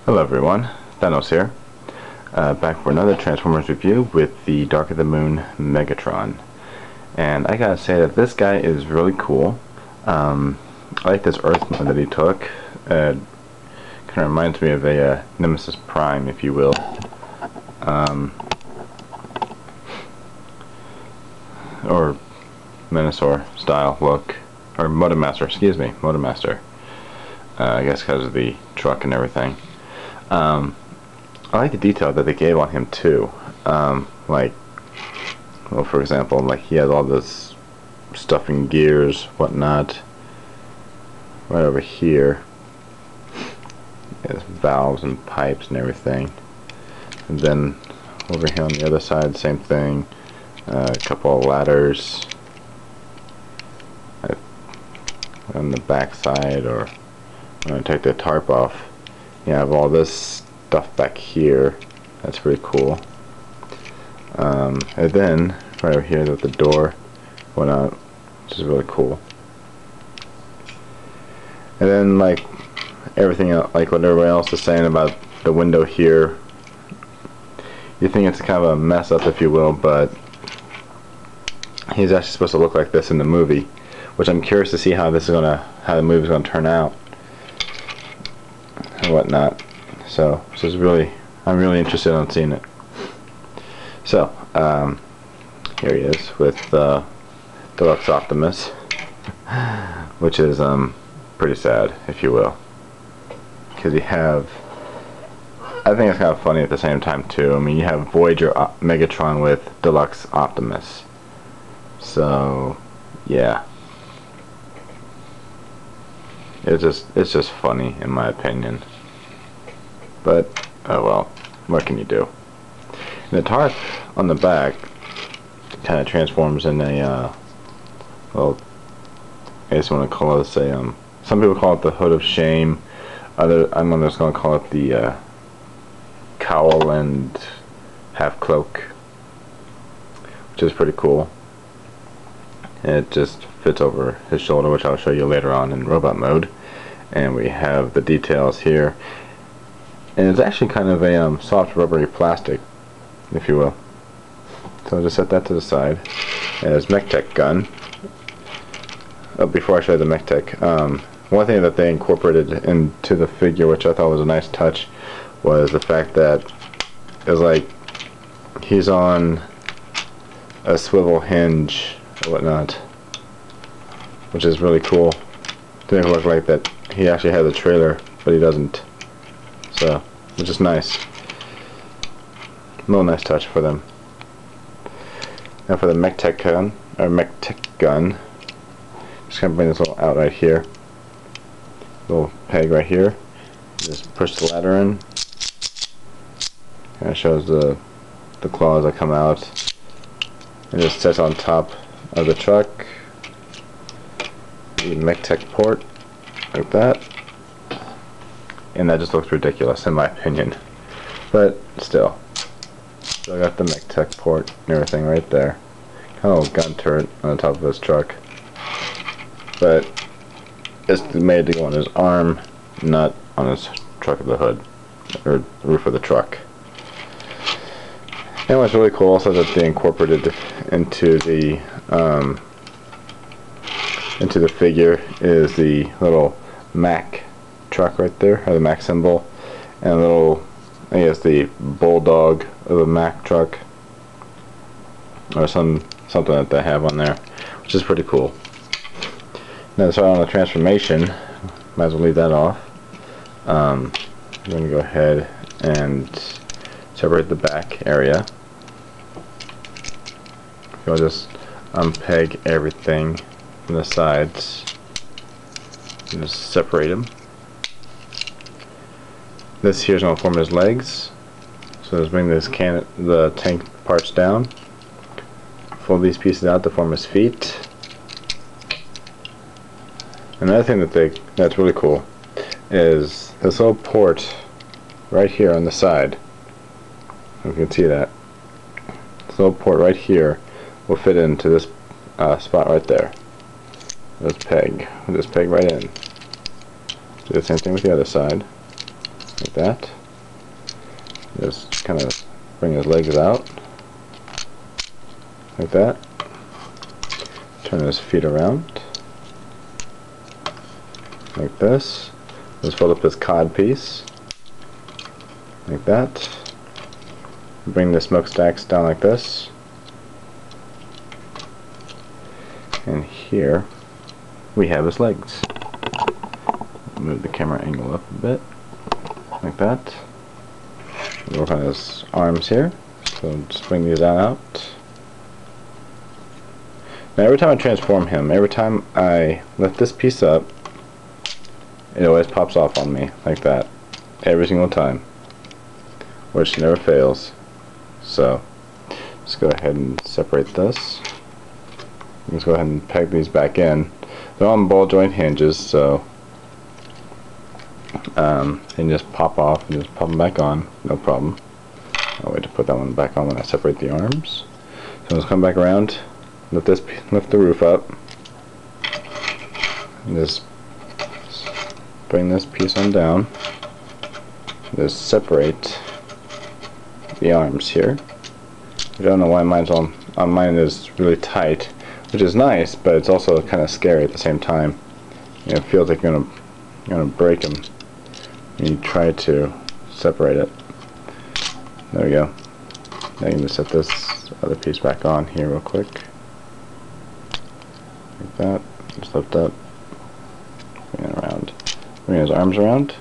Hello everyone, Thanos here, back for another Transformers review with the Dark of the Moon Megatron. And I gotta say that this guy is really cool. I like this Earth mode that he took. Kind of reminds me of a Nemesis Prime, if you will. Or Menasor style look. Or Motomaster, excuse me, Motomaster. I guess because of the truck and everything. I like the detail that they gave on him too. Like, well, for example, like he has all this stuff in gears, whatnot. Right over here, there's valves and pipes and everything. And then over here on the other side, same thing. A couple of ladders on the back side, or I'm going to take the tarp off. You have all this stuff back here. That's pretty cool. And then right over here with the door went out, which is really cool. And then like everything else, like what everybody else is saying about the window here, you think it's kind of a mess up, if you will, but he's actually supposed to look like this in the movie, which I'm curious to see how the movie's gonna turn out and whatnot. So this is I'm really interested in seeing it. So here he is with Deluxe Optimus, which is pretty sad, if you will, because you have, I think it's kind of funny at the same time too. I mean, you have Voyager Megatron with Deluxe Optimus. So yeah, it's just funny in my opinion. But oh well, what can you do? And the tarp on the back kind of transforms in a well, I guess you want to call it some people call it the Hood of Shame. I'm just going to call it the cowl and half cloak, which is pretty cool. And it just fits over his shoulder, which I'll show you later on in robot mode. And we have the details here, and it's actually kind of a soft rubbery plastic, if you will. So I'll just set that to the side. And his MechTech gun. Before I show you the MechTech, one thing that they incorporated into the figure, which I thought was a nice touch, was the fact that it was like he's on a swivel hinge or whatnot, which is really cool. To make it look like that he actually has a trailer, but he doesn't. So, which is nice. A little nice touch for them. Now for the MechTech gun, just gonna bring this little out right here. Little peg right here. Just push the ladder in. And it shows the claws that come out. It just sits on top of the truck. The MechTech port, like that. And that just looks ridiculous in my opinion. But still. So I got the MechTech port and everything right there. Kind of a little gun turret on the top of his truck. But it's made to go on his arm, not on his truck of the hood, or the roof of the truck. And what's really cool also that they incorporated into the figure is the little Mac truck right there, or the Mac symbol, and a little, I guess, the bulldog of a Mac truck, or something that they have on there, which is pretty cool. Now, so on the transformation, might as well leave that off. I'm going to go ahead and separate the back area. I'll just unpeg everything from the sides and just separate them. This here's going to form his legs. So let's bring the tank parts down. Fold these pieces out to form his feet. Another thing that's really cool is this little port right here on the side. You can see that. This little port right here will fit into this spot right there. This peg right in. Do the same thing with the other side. like that. Just kind of bring his legs out, like that. Turn his feet around, like this. Just fold up his cod piece, like that. Bring the smokestacks down like this. And here we have his legs. Move the camera angle up a bit, like that. Work on his arms here. So just bring these out. Now every time I transform him, every time I lift this piece up, it always pops off on me, like that. Every single time. Which never fails. So, let's go ahead and separate this. Let's go ahead and peg these back in. They're on ball joint hinges, so they can just pop off and just pop them back on, no problem. I'll wait to put that one back on when I separate the arms. So let's come back around, lift the roof up, and just bring this piece on down. Just separate the arms here. I don't know why mine's on mine is really tight, which is nice, but it's also kind of scary at the same time. You know, it feels like you're gonna break them when you try to separate it. There we go. Now you can just set this other piece back on here real quick, like that. Just lift up, bring it around, bring his arms around.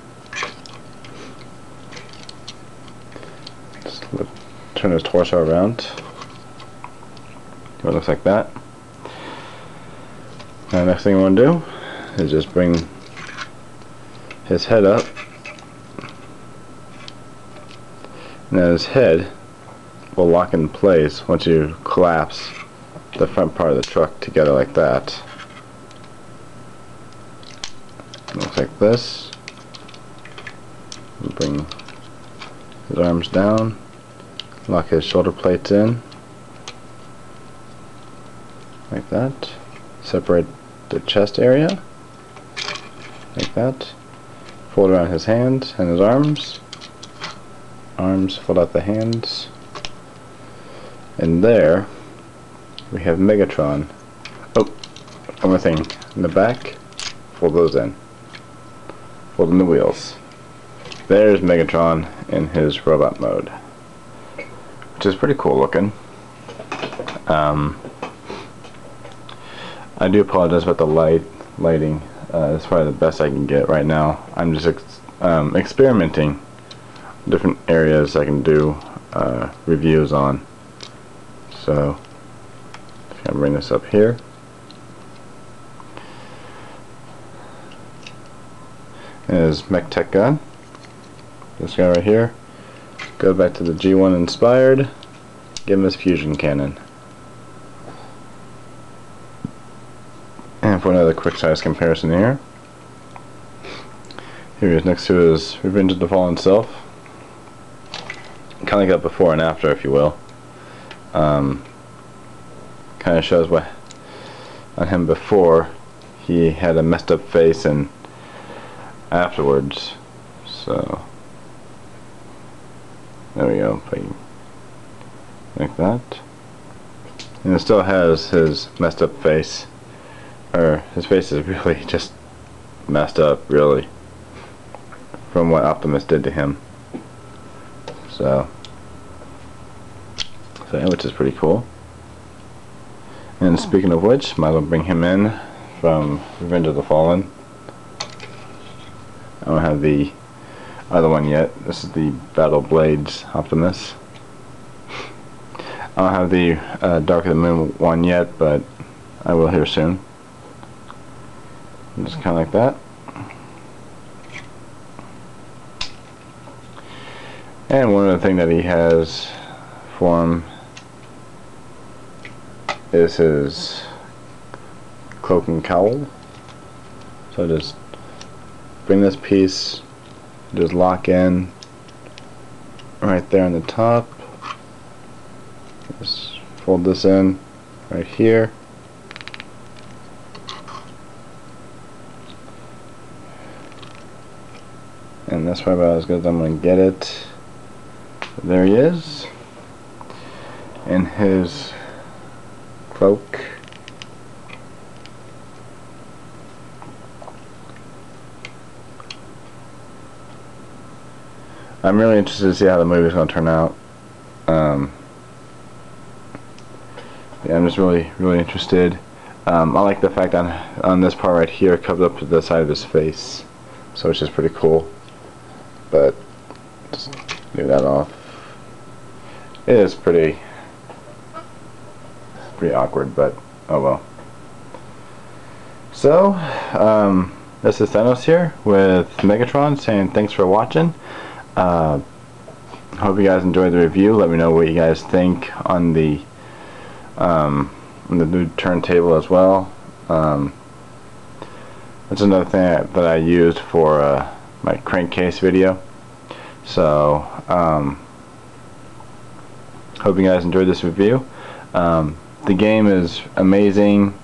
Turn his torso around. So it looks like that. Now the next thing we want to do is just bring his head up. Now his head will lock in place once you collapse the front part of the truck together like that. It looks like this. Bring his arms down. Lock his shoulder plates in, like that. Separate the chest area, like that. Fold around his hands and his arms. Arms, fold out the hands. And there we have Megatron. Oh, one more thing. In the back, fold those in. Fold in the wheels. There's Megatron in his robot mode, which is pretty cool looking. I do apologize about the lighting. It's probably the best I can get right now. I'm just experimenting different areas I can do reviews on. So, if I bring this up here. Is Mech Tech gun. This guy right here. Go back to the G1 inspired. Give him his fusion cannon. And for another quick size comparison here. Here he is next to his Revenge of the Fallen self. Kind of like that before and after, if you will. Kind of shows what on him before he had a messed up face and afterwards. So there we go, like that. And it still has his messed up face, or his face is really just messed up, really, from what Optimus did to him. So which is pretty cool. And speaking of which, might as well bring him in from Revenge of the Fallen. I don't have the other one yet. This is the Battle Blades Optimus. I don't have the Dark of the Moon one yet, but I will here soon. Just kind of like that. And one other thing that he has for him is his cloak and cowl. So just bring this piece, just lock in right there on the top. Just fold this in right here. And this That's probably about as good as I'm going to get it. There he is. In his cloak. I'm really interested to see how the movie's going to turn out. Yeah, I'm just really interested. I like the fact on this part right here, it covered up to the side of his face, so it's just pretty cool. But just leave that off. It is pretty awkward, but oh well. So this is Thanos here with Megatron saying thanks for watching. Hope you guys enjoyed the review. Let me know what you guys think on the new turntable as well. That's another thing that I used for my crankcase video. So hope you guys enjoyed this review. The game is amazing.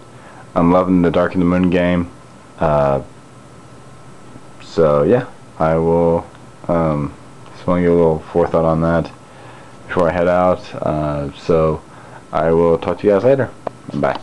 I'm loving the Dark in the Moon game. So yeah, I will just want to give a little forethought on that before I head out. So I will talk to you guys later. Bye.